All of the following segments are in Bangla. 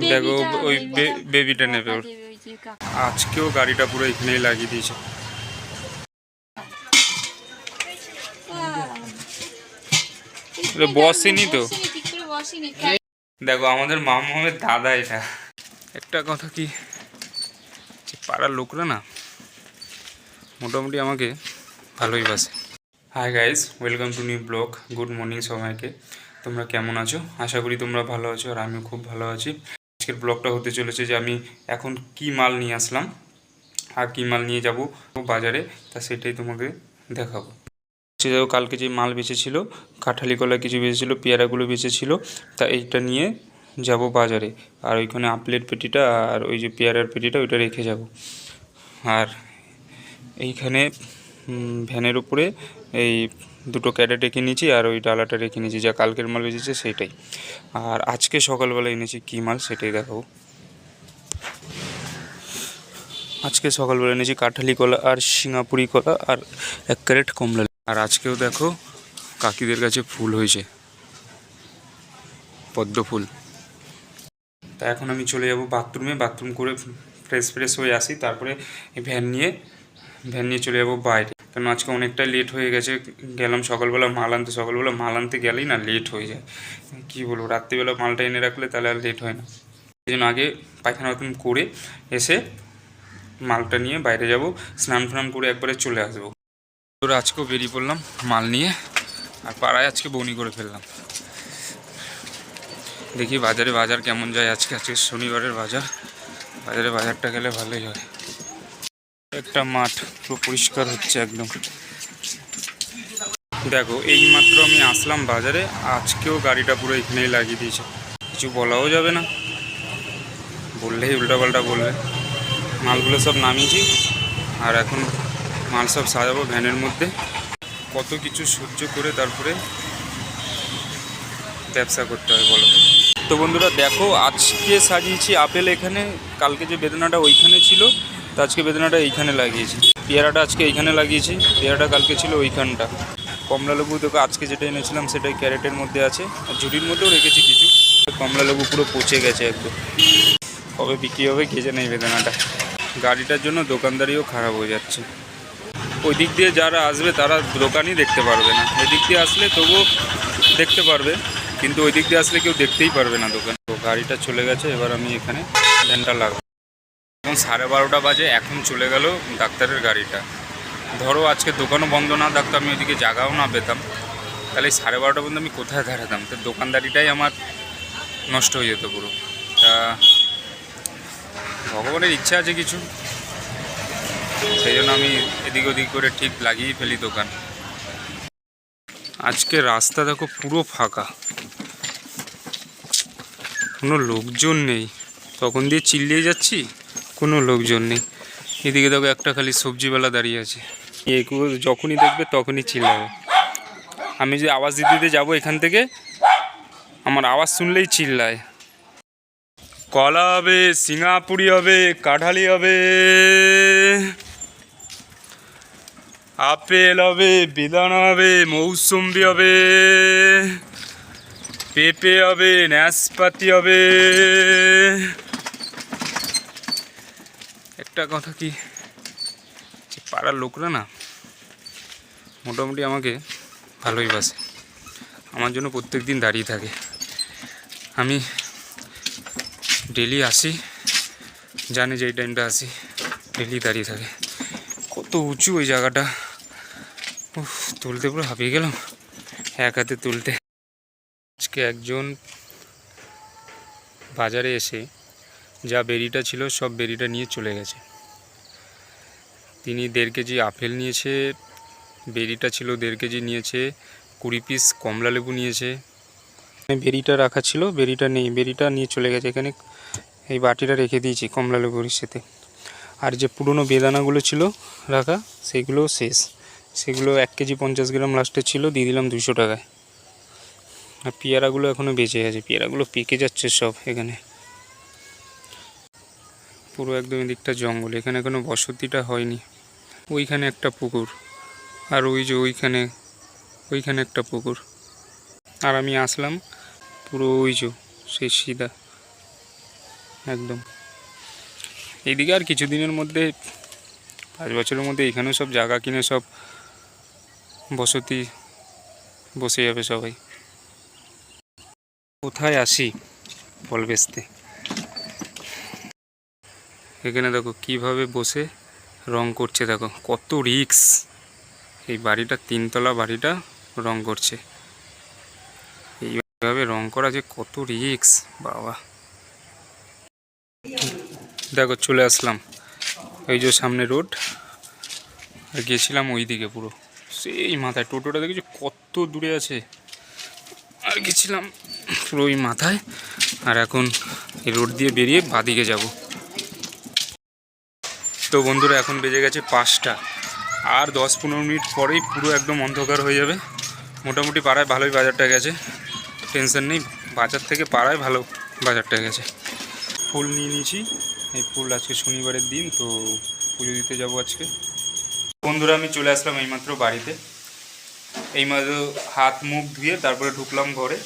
দেখো ওই বেবিটা নেবে ওর। আজকেও গাড়িটা পুরো এখানেই লাগিয়ে দিয়েছে। বসেনি তো, দেখো আমাদের মামামের দাদা। এটা একটা কথা কি, পাড়ার লোকরা না মোটামুটি আমাকে ভালোই বাসে। Hi guys, welcome to new blog. Good morning সবাইকে। তোমরা কেমন আছো? আশা করি তোমরা ভালো আছো, আর আমিও খুব ভালো আছি। আজকের ব্লগটা হতে চলেছে যে আমি এখন কি মাল নিয়ে আসলাম আর কি মাল নিয়ে যাব বাজারে, তা সেটাই তোমাকে দেখাবো। কালকে যে মাল বেঁচেছিল, কাঁঠালি কলা কিছু বেঁচেছিলো, পেয়ারাগুলো বেঁচেছিলো, তা এইটা নিয়ে যাব বাজারে। আর ওইখানে আপেলের পেটিটা আর ওই যে পেয়ারার পেটিটা ওইটা রেখে যাব। আর এইখানে ভ্যানের উপরে এই দুটো ক্যারেট রেখে নিয়েছি, আর ওই ডালাটা রেখে নিয়েছি, যা কালকের মাল বেঁচেছে সেটাই। আর আজকে সকালবেলা এনেছি কী মাল সেটাই দেখাবো। আজকে সকালবেলা এনেছি কাঁঠালি কলা আর সিঙ্গাপুরি কলা আর 1 ক্যারেট কমলা। আর আজকেও দেখো কাকিদের কাছে ফুল হয়েছে, পদ্ম ফুল। তা এখন আমি চলে যাব বাথরুমে, বাথরুম করে ফ্রেশ হয়ে আসি, তারপরে ভ্যান নিয়ে চলে যাব বাইরে। কারণ আজকে অনেকটাই লেট হয়ে গেছে। গেলাম সকালবেলা মাল আনতে, সকালবেলা মাল আনতে গেলেই না লেট হয়ে যায়। কী বলবো, রাত্রিবেলা মালটা এনে রাখলে তাহলে আর লেট হয় না। এই জন্য আগে পায়খানা বাথরুম করে এসে মালটা নিয়ে বাইরে যাব, স্নান ফান করে একবারে চলে আসবো। তোরা আজকেও বেরিয়ে পড়লাম মাল নিয়ে, আর পাড়ায় আজকে বনি করে ফেললাম। দেখি বাজার কেমন যায় আজকে শনিবারের বাজারে বাজারটা গেলে ভালোই হয়। একটা মাঠ পুরো পরিষ্কার হচ্ছে একদম। দেখো এইমাত্র আমি আসলাম বাজারে, আজকেও গাড়িটা পুরো এখানেই লাগিয়ে দিয়েছে। কিছু বলাও যাবে না, বললেই উল্টাপাল্টা বলবে। মালগুলো সব নামিয়েছি, আর এখন মাল সব সাজাবো ভ্যানের মধ্যে। কত কিছু সহ্য করে তারপরে ব্যবসা করতে হয় বলো। তো বন্ধুরা দেখো, আজকে সাজিয়েছি আপেল এখানে, কালকে যে বেদনাটা ওইখানে ছিল, তো আজকে বেদনাটা এইখানে লাগিয়েছি। পেয়ারাটা আজকে এইখানে লাগিয়েছি, পেয়ারাটা কালকে ছিল ওইখানটা। কমলা লেবু দেখো আজকে যেটা এনেছিলাম সেটাই ক্যারেটের মধ্যে আছে, আর ঝুড়ির মধ্যেও রেখেছি কিছু। কমলা লেবু পুরো পচে গেছে একদম, কবে বিক্রি হবে কে জানে এই বেদনাটা। গাড়িটার জন্য দোকানদারিও খারাপ হয়ে যাচ্ছে। ওই দিক দিয়ে যারা আসবে তারা দোকানই দেখতে পারবে না, এদিক দিয়ে আসলে তবুও দেখতে পারবে, কিন্তু ওই দিক দিয়ে আসলে কেউ দেখতেই পারবে না দোকান। তো গাড়িটা চলে গেছে, এবার আমি এখানে ভ্যানটা লাগাবো। এখন 12:30 বাজে, এখন চলে গেল ডাক্তারের গাড়িটা। ধরো আজকে দোকানও বন্ধ না থাকতো, আমি ওইদিকে জায়গাও না পেতাম, তাহলে 12:30 পর্যন্ত আমি কোথায় দাঁড়াতাম? তো দোকানদারিটাই আমার নষ্ট হয়ে যেত পুরো। তা ভগবানের ইচ্ছা আছে কিছু, সেই জন্য আমি এদিক ওদিক করে ঠিক লাগিয়ে ফেলি দোকান। আজকে রাস্তা দেখো পুরো ফাঁকা, কোনো লোকজন নেই। তখন দিয়ে চিল্লিয়ে যাচ্ছি, কোনো লোকজন নেই। এদিকে দেখো একটা খালি সবজিওয়ালা দাঁড়িয়ে আছে, যখনই দেখবে তখনই চিল্লাবে। আমি যে আওয়াজ দিতে যাবো এখান থেকে, আমার আওয়াজ শুনলেই চিল্লায়। কলা হবে, সিঙ্গাপুরি হবে, কাঁঠালি হবে, আপেল হবে, বেদানা হবে, মৌসুম্বি হবে, পেঁপে হবে, নাশপাতি হবে। একটা কথা কি, পাড়ার লোকরা না মোটামুটি আমাকে ভালোই বাসে, আমার জন্য প্রত্যেক দিন দাঁড়িয়ে থাকে। আমি ডেলি আসি, জানি যে এই টাইমটা আসি, ডেলি দাঁড়িয়ে থাকে। কত উঁচু ওই জায়গাটা, তুলতে পুরো হাঁপিয়ে গেলাম এক হাতে তুলতে। আজকে একজন বাজারে এসে যা বেরিটা ছিল সব বেরিটা নিয়ে চলে গেছে। তিনি 1.5 কেজি আপেল নিয়েছে, বেরিটা ছিল 1.5 কেজি নিয়েছে, 20 পিস কমলা লেবু নিয়েছে। বেরিটা রাখা ছিল, বেরিটা নেই, বেরিটা নিয়ে চলে গেছে। এখানে এই বাটিটা রেখে দিয়েছি কমলা লেবুর সাথে। আর যে পুরনো বেদানাগুলো ছিল রাখা, সেগুলো শেষ। সেগুলো 1 কেজি 50 গ্রাম লাস্টে ছিল, দিয়ে দিলাম 200 টাকায়। আর পেয়ারাগুলো এখনও বেঁচে আছে, পেয়ারাগুলো পেকে যাচ্ছে সব। এখানে পুরো একদম এদিকটা জঙ্গল, এখানে কোনো বসতিটা হয়নি। ওইখানে একটা পুকুর, আর ওই যে ওইখানে একটা পুকুর। আর আমি আসলাম পুরো ওই যে সেই সিধা একদম। এইদিকে আর কিছুদিনের মধ্যে 5 বছরের মধ্যে এখানেও সব জায়গা কিনে সব বসতি বসে যাবে সবাই। কোথায় আসি বল বেচতে, এখানে দেখো কিভাবে বসে রং করছে, দেখো কত রিক্স। এই বাড়িটা 3 তলা বাড়িটা রং করছে, এইভাবে রং করা যে কত রিক্স বাবা। দেখো চলে আসলাম, এই যে সামনে রোড, আর গেছিলাম ওই দিকে পুরো সেই মাথায়, টোটোটা দেখেছি কত দূরে আছে, আর গেছিলাম পুরো ওই মাথায়। আর এখন এই রোড দিয়ে বেরিয়ে বাদিকে যাব। তো বন্ধুরা এখন বেজে গেছে 5টা, আর 10-15 মিনিট পরেই পুরো একদম অন্ধকার হয়ে যাবে। মোটামুটি পাড়ায় ভালোই বাজারটা গেছে, টেনশন নেই, বাজার থেকে পাড়ায় ভালো বাজারটা গেছে। ফুল নিয়ে নিয়েছি, এই ফুল আজকে শনিবারের দিন, তো পুজো দিতে যাব আজকে। বন্ধুরা আমি চলে আসলাম এইমাত্র বাড়িতে, এইমাত্র হাত মুখ ধুয়ে তারপরে ঢুকলাম ঘরে।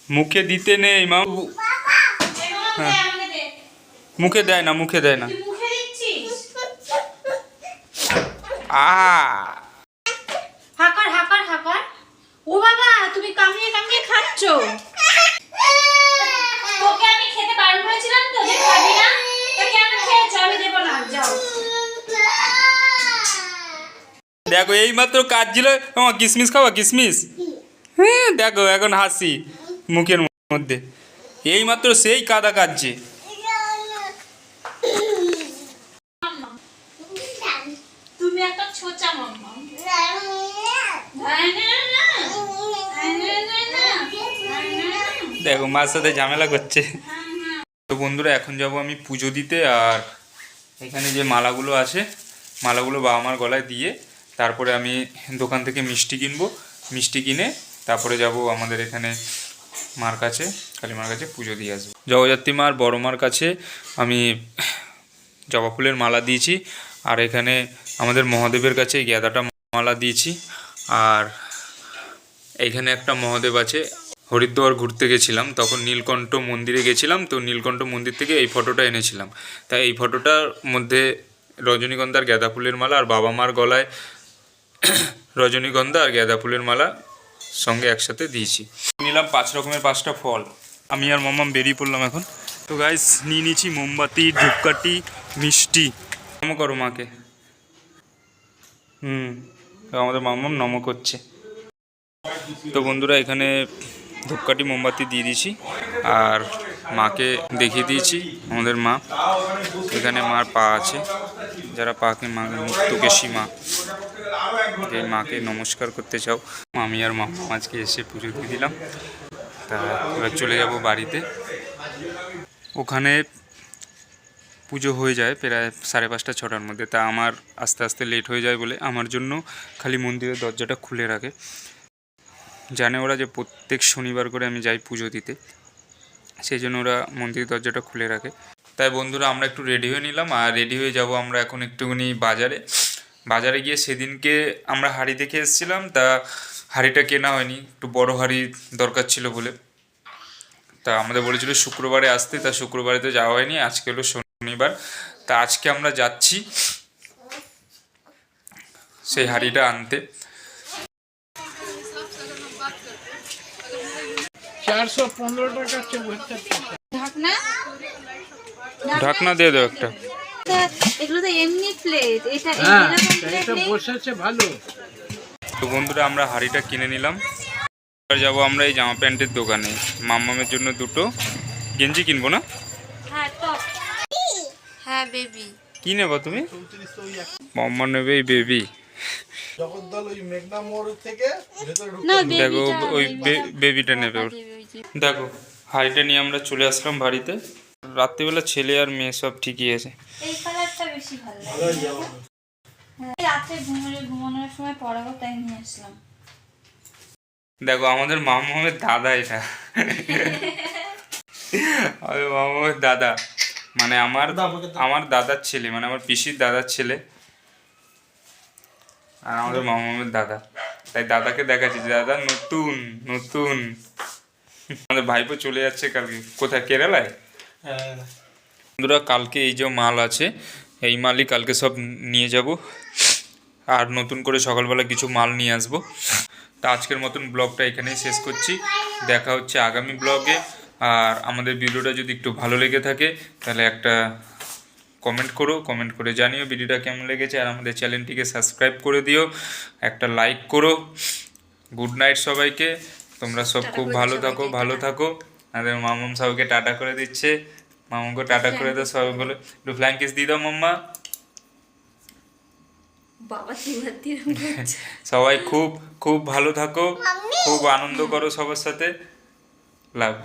মুখে দিতে নেই মা, হ্যাঁ মুখে দেয় না, মুখে দেয় না। হাকার হাকার হাকার, ও বাবা তুমি কামড়িয়ে কামড়িয়ে খাচ্ছো। তোকে আমি খেতে বারণ করেছিলাম তো যে খাবি না, তো কেন খেয়েছো? আমি দেব না, যাও। দেখো এইমাত্র কাজ ছিল, কিসমিস খাওয়া, কিসমিস, হ্যাঁ দেখো এখন হাসি মুখের মধ্যে, এইমাত্র সেই কাদা কাটছে। তুমি একটা ছোচা মাম্মা। দেখো মার সাথে ঝামেলা করছে। তো বন্ধুরা এখন যাব আমি পুজো দিতে, আর এখানে যে মালাগুলো আছে মালাগুলো বাবা মার গলায় দিয়ে তারপরে আমি দোকান থেকে মিষ্টি কিনবো, মিষ্টি কিনে তারপরে যাব আমাদের এখানে মার কাছে, কালী মার কাছে পুজো দিয়ে আসবো। জগদ্ধাত্রী মার বড় মার কাছে আমি জবা ফুলের মালা দিয়েছি, আর এখানে আমাদের মহাদেবের কাছে গাঁদাটা মালা দিয়েছি। আর এইখানে একটা মহাদেব আছে, হরিদ্বার ঘুরতে গেছিলাম তখন নীলকণ্ঠ মন্দিরে গেছিলাম, তো নীলকণ্ঠ মন্দির থেকে এই ফটোটা এনেছিলাম, তাই এই ফটোটার মধ্যে রজনীগন্ধার গাঁদা ফুলের মালা আর বাবা মার গলায় রজনীগন্ধা আর গাঁদা ফুলের মালা সঙ্গে একসাথে দিয়েছি। নিলাম 5 রকমের 5টা ফল, আমি আর মাম্মাম বেরিয়ে পড়লাম এখন। তো গাইস নিয়ে নিয়েছি মোমবাতি, ধূপকাঠি, মিষ্টি। নম করো মাকে, আমাদের মাম্মাম নম করছে। তো বন্ধুরা এখানে ধূপকাঠি মোমবাতি দিয়ে দিয়েছি, আর মাকে দেখিয়ে দিয়েছি আমাদের মা, এখানে মার পা আছে, যারা পাকে মাকে মুক্তকেশী মা, যে মাকে নমস্কার করতে চাও। আমি আর মা আজকে এসে পুজো দিয়ে দিলাম, তা এবার চলে যাব বাড়িতে। ওখানে পুজো হয়ে যায় প্রায় 5:30-6টার মধ্যে, তা আমার আস্তে আস্তে লেট হয়ে যায় বলে আমার জন্য খালি মন্দিরের দরজাটা খুলে রাখে। জানে ওরা যে প্রত্যেক শনিবার করে আমি যাই পুজো দিতে, সেই জন্য ওরা মন্দিরের দরজাটা খুলে রাখে। তাই বন্ধুরা আমরা একটু রেডি হয়ে নিলাম, আর রেডি হয়ে যাব আমরা এখন একটুখানি বাজারে গিয়ে। সেদিনকে আমরা হাঁড়ি দেখে এসেছিলাম, তা হাঁড়িটা কেনা হয়নি, একটু বড় হাঁড়ি দরকার ছিল বলে, তা আমাদের বলেছিল শুক্রবারে আসতে, তা শুক্রবারে তো যাওয়া হয়নি, আজকে হলো শনিবার, তা আজকে আমরা যাচ্ছি সেই হাঁড়িটা আনতে। 415 টাকা ঢাকনা ঢাকনা দিয়ে দাও একটা। এগুলো তো এমনি প্লেট, এটা হ্যাঁ এরকম প্লেট এটা নেই। বসেছে ভালো। তো বন্ধুরা আমরা হাঁড়িটা কিনে নিলাম, এবার যাবো আমরা এই জামা প্যান্টের দোকানে, মাম্মামের জন্য 2টো গেঞ্জি কিনবো না? হ্যাঁ টপ, হ্যাঁ বেবি। কি নেবো তুমি? মাম্মা নেবে এই বেবি। জগদ্দল ওই মেঘনা মোড় থেকে ভেতরে না দেখো বেবিটা, ওই বেবিটা নেবে ওর। দেখো হাঁড়িটা নিয়ে আমরা চলে আসলাম বাড়িতে। রাত্রিবেলা ছেলে আর মেয়ে সব ঠিকই আছে। এই কালারটা বেশি ভালো লাগে। হ্যাঁ রাতে ঘুমানোর সময় পরাবো তাই নিয়ে আসলাম। দেখো আমাদের মামামের দাদা, এটা আমাদের মামামের দাদা, মানে আমার দাদার ছেলে, মানে আমার পিসির দাদার ছেলে, আর আমাদের মামামের দাদা। তাই দাদাকে দেখাচ্ছি, দাদা নতুন নতুন। আমাদের ভাইপো চলে যাচ্ছে কালকে, কোথায়, কেরালায়। বন্ধুরা কালকে এই যে মাল আছে, এই মালই কালকে সব নিয়ে যাব, আর নতুন করে সকালবেলা কিছু মাল নিয়ে আসবো। তা আজকের মতন ব্লগটা এখানেই শেষ করছি, দেখা হচ্ছে আগামী ব্লগে। আর আমাদের ভিডিওটা যদি একটু ভালো লেগে থাকে তাহলে একটা কমেন্ট করো, কমেন্ট করে জানিও ভিডিওটা কেমন লেগেছে, আর আমাদের চ্যানেলটিকে সাবস্ক্রাইব করে দিও, একটা লাইক করো। গুড নাইট সবাইকে, তোমরা সব খুব ভালো থাকো, ভালো থাকো। আমাদের মামুম সবাইকে টাটা করে দিচ্ছে, মামুকে টাটা করে দাও সবাই বলে, একটু ফ্ল্যাং কিস দিয়ে দাও মাম্মা। বাবা সবাই খুব খুব ভালো থাকো, খুব আনন্দ করো সবার সাথে, লাভ।